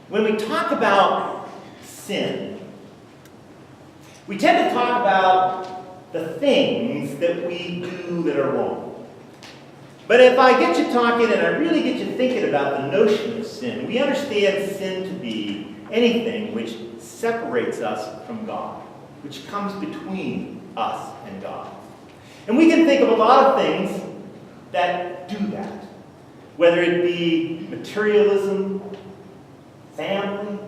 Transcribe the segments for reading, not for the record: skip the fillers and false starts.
When we talk about sin, we tend to talk about the things that we do that are wrong. But if I get you talking and I really get you thinking about the notion of sin, we understand sin to be anything which separates us from God, which comes between us and God. And we can think of a lot of things that do that, whether it be materialism, family,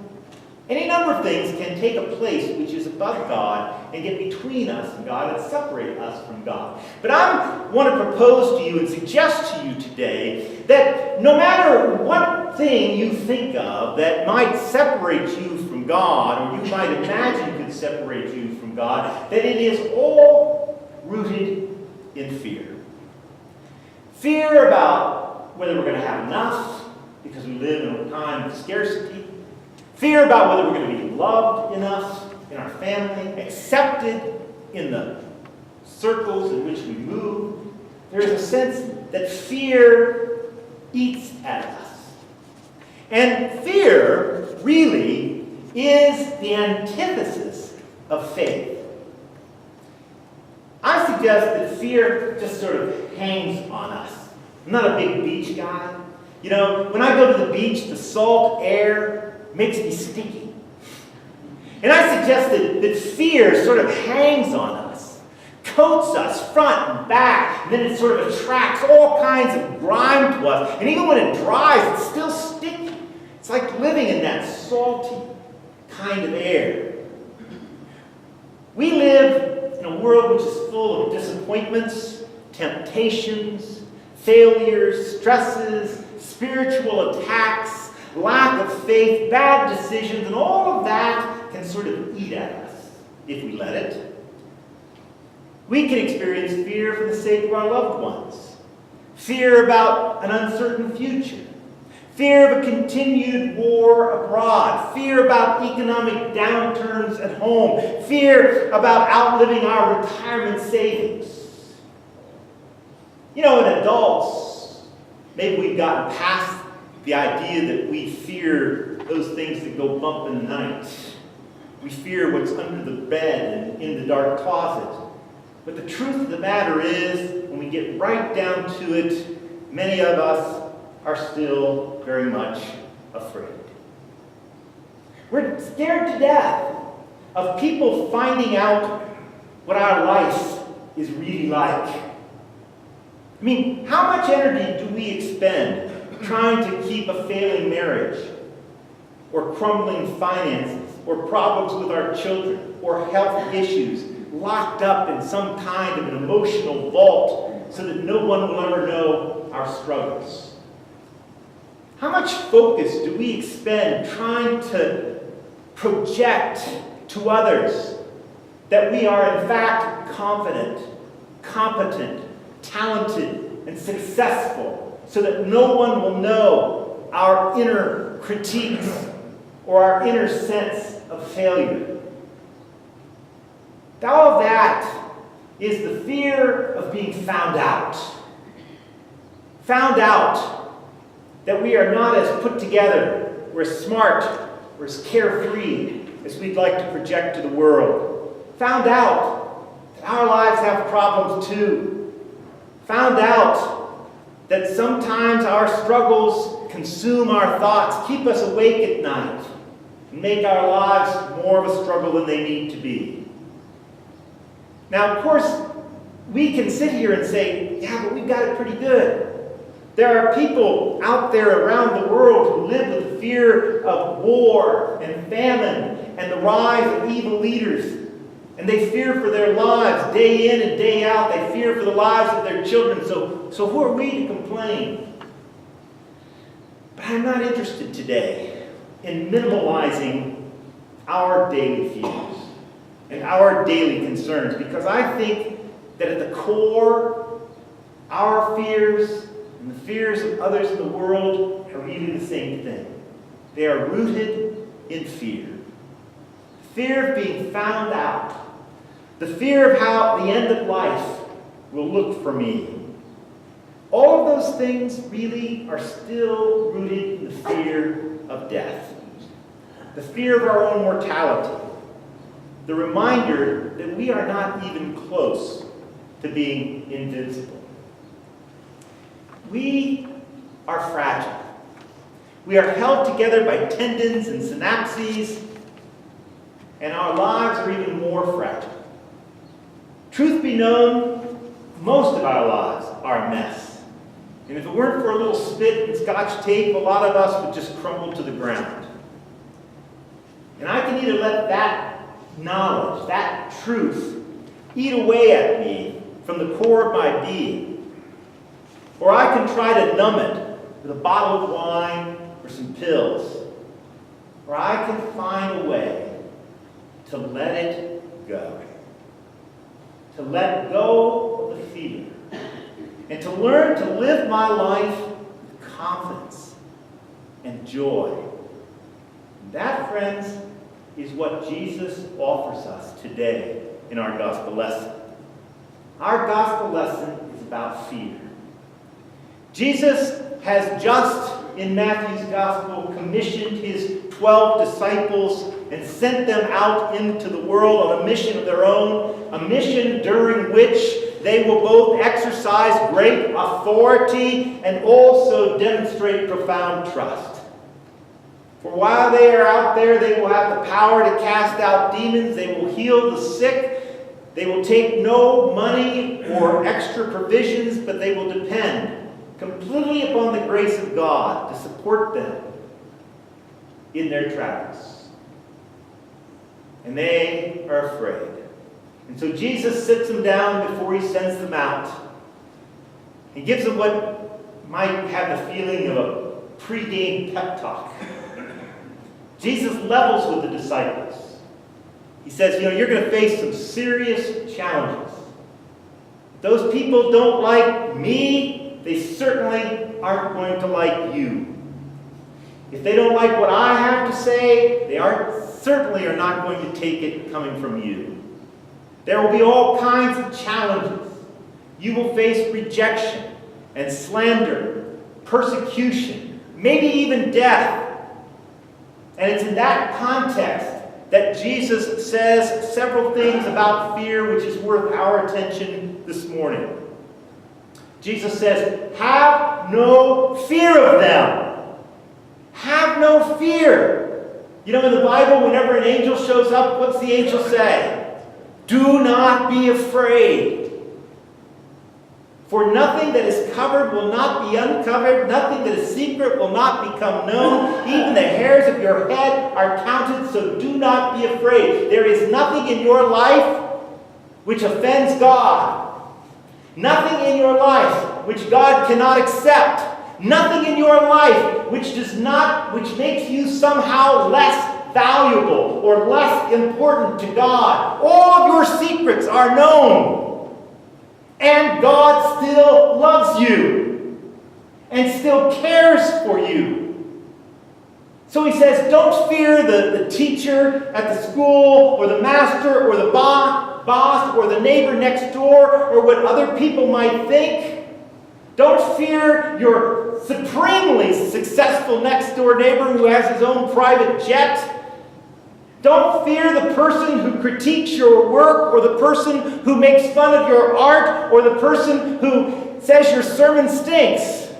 any number of things can take a place which is above God and get between us and God and separate us from God. But I want to propose to you and suggest to you today that no matter what thing you think of that might separate you from God, or you might imagine could separate you from God, that it is all rooted in fear. Fear about whether we're going to have enough, because we live in a time of scarcity. Fear about whether we're going to be loved enough in our family, accepted in the circles in which we move. There is a sense that fear eats at us. And fear really is the antithesis of faith. I suggest that fear just sort of hangs on us. I'm not a big beach guy. You know, when I go to the beach, the salt air makes me sticky. And I suggested that fear sort of hangs on us, coats us front and back, and then it sort of attracts all kinds of grime to us. And even when it dries, it's still sticky. It's like living in that salty kind of air. We live in a world which is full of disappointments, temptations, failures, stresses, spiritual attacks, lack of faith, bad decisions, and all of that can sort of eat at us if we let it. We can experience fear for the sake of our loved ones, fear about an uncertain future, fear of a continued war abroad, fear about economic downturns at home, fear about outliving our retirement savings. You know, in adults, maybe we've gotten past the idea that we fear those things that go bump in the night. We fear what's under the bed and in the dark closet. But the truth of the matter is, when we get right down to it, many of us are still very much afraid. We're scared to death of people finding out what our life is really like. I mean, how much energy do we expend trying to keep a failing marriage, or crumbling finances, or problems with our children, or health issues locked up in some kind of an emotional vault so that no one will ever know our struggles? How much focus do we expend trying to project to others that we are in fact confident, competent, talented, and successful, so that no one will know our inner critiques or our inner sense of failure? All of that is the fear of being found out. Found out that we are not as put together, or as smart, or as carefree as we'd like to project to the world. Found out that our lives have problems too. Found out that sometimes our struggles consume our thoughts, keep us awake at night, and make our lives more of a struggle than they need to be. Now, of course, we can sit here and say, yeah, but we've got it pretty good. There are people out there around the world who live with the fear of war and famine and the rise of evil leaders. And they fear for their lives day in and day out. They fear for the lives of their children. So who are we to complain? But I'm not interested today in minimalizing our daily fears and our daily concerns, because I think that at the core, our fears and the fears of others in the world are really the same thing. They are rooted in fear. Fear of being found out. the fear of how the end of life will look for me. All of those things really are still rooted in the fear of death, the fear of our own mortality, the reminder that we are not even close to being invincible. We are fragile. We are held together by tendons and synapses, and our lives are even more fragile. Truth be known, most of our lives are a mess. And if it weren't for a little spit and scotch tape, a lot of us would just crumble to the ground. And I can either let that knowledge, that truth, eat away at me from the core of my being, or I can try to numb it with a bottle of wine or some pills, or I can find a way to let it go. To let go of the fear. And to learn to live my life with confidence and joy. And that, friends, is what Jesus offers us today in our gospel lesson. Our gospel lesson is about fear. Jesus has just, in Matthew's gospel, commissioned his 12 disciples and sent them out into the world on a mission of their own, a mission during which they will both exercise great authority and also demonstrate profound trust. For while they are out there, they will have the power to cast out demons, they will heal the sick, they will take no money or extra provisions, but they will depend completely upon the grace of God to support them in their travels. And they are afraid. And so Jesus sits them down before he sends them out. He gives them what might have the feeling of a pre-game pep talk. Jesus levels with the disciples. He says, you're going to face some serious challenges. If those people don't like me, they certainly aren't going to like you. If they don't like what I have to say, they certainly are not going to take it coming from you. There will be all kinds of challenges. You will face rejection and slander, persecution, maybe even death. And it's in that context that Jesus says several things about fear which is worth our attention this morning. Jesus says, have no fear of them. Have no fear. In the Bible, whenever an angel shows up, what's the angel say? Do not be afraid. For nothing that is covered will not be uncovered. Nothing that is secret will not become known. Even the hairs of your head are counted, so do not be afraid. There is nothing in your life which offends God. Nothing in your life which God cannot accept. Nothing in your life which makes you somehow less valuable or less important to God. All of your secrets are known. And God still loves you and still cares for you. So he says, don't fear the teacher at the school or the master or the boss or the neighbor next door or what other people might think. Don't fear your supremely successful next door neighbor who has his own private jet. Don't fear the person who critiques your work or the person who makes fun of your art or the person who says your sermon stinks.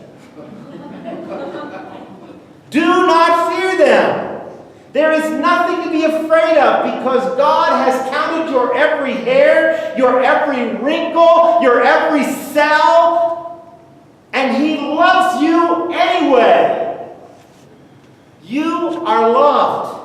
Do not fear them. There is nothing to be afraid of because God has counted your every hair, your every wrinkle, your every cell, and He loves you anyway. You are loved.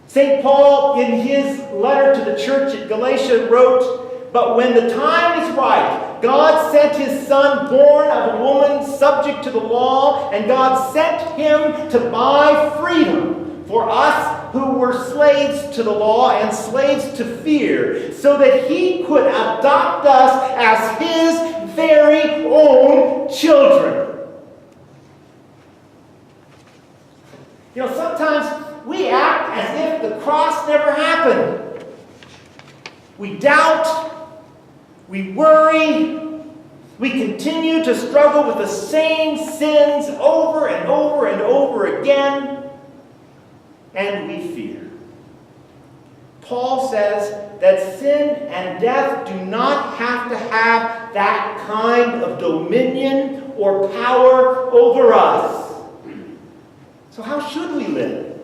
St. Paul, in his letter to the church at Galatia, wrote, "But when the time is right, God sent His Son, born of a woman, subject to the law, and God sent Him to buy freedom for us who were slaves to the law and slaves to fear, so that He could adopt us as His very own children." Sometimes we act as if the cross never happened. We doubt, we worry, we continue to struggle with the same sins over and over and over again, and we fear. Paul says that sin and death do not have to have that kind of dominion or power over us. So how should we live?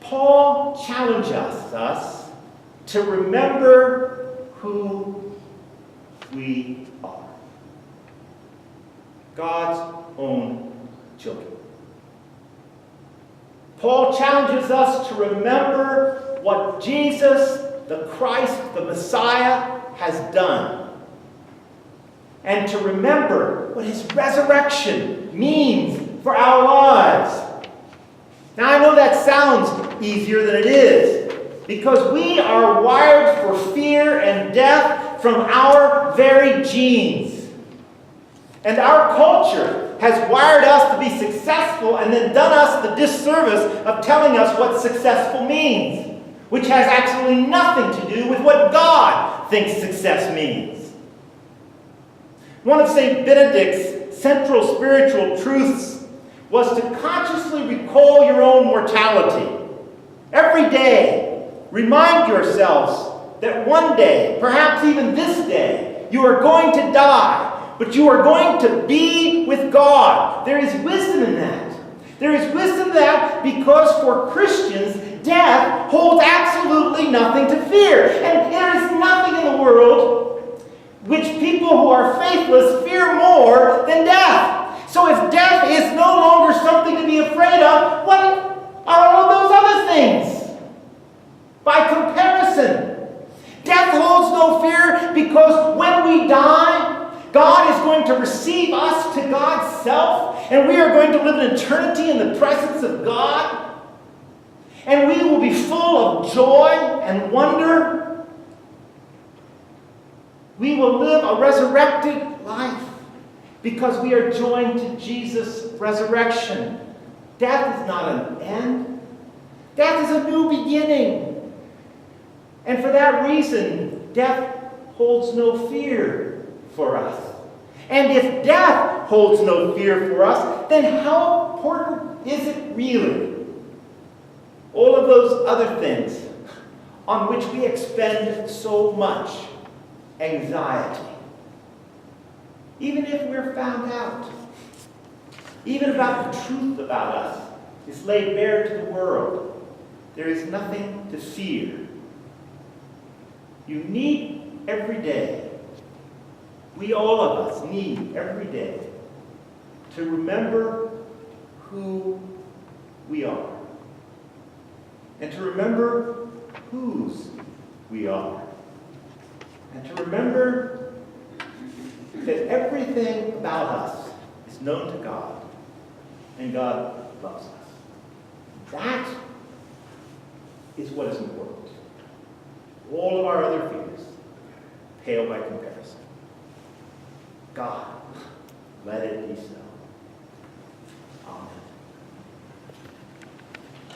Paul challenges us to remember who we are. God's own children. Paul challenges us to remember what Jesus, the Christ, the Messiah, has done. And to remember what his resurrection means for our lives. Now, I know that sounds easier than it is, because we are wired for fear and death from our very genes. And our culture has wired us to be successful and then done us the disservice of telling us what successful means, which has absolutely nothing to do with what God thinks success means. One of St. Benedict's central spiritual truths was to consciously recall your own mortality. Every day, remind yourselves that one day, perhaps even this day, you are going to die, but you are going to be with God. There is wisdom in that. There is wisdom in that because for Christians, death holds absolutely nothing to fear. And there is nothing in the world which people who are faithless fear more than death. So if death is no longer something to be afraid of, what are all those other things? By comparison, death holds no fear because when we die, God is going to receive us to God's self, and we are going to live an eternity in the presence of God. And we will be full of joy and wonder. We will live a resurrected life because we are joined to Jesus' resurrection. Death is not an end. Death is a new beginning. And for that reason, death holds no fear for us. And if death holds no fear for us, then how important is it really? All of those other things on which we expend so much anxiety. Even if we're found out, even about the truth about us is laid bare to the world, there is nothing to fear. You need every day, we all of us need every day to remember who we are. And to remember whose we are. And to remember that everything about us is known to God. And God loves us. That is what is important. All of our other fears pale by comparison. God, let it be so.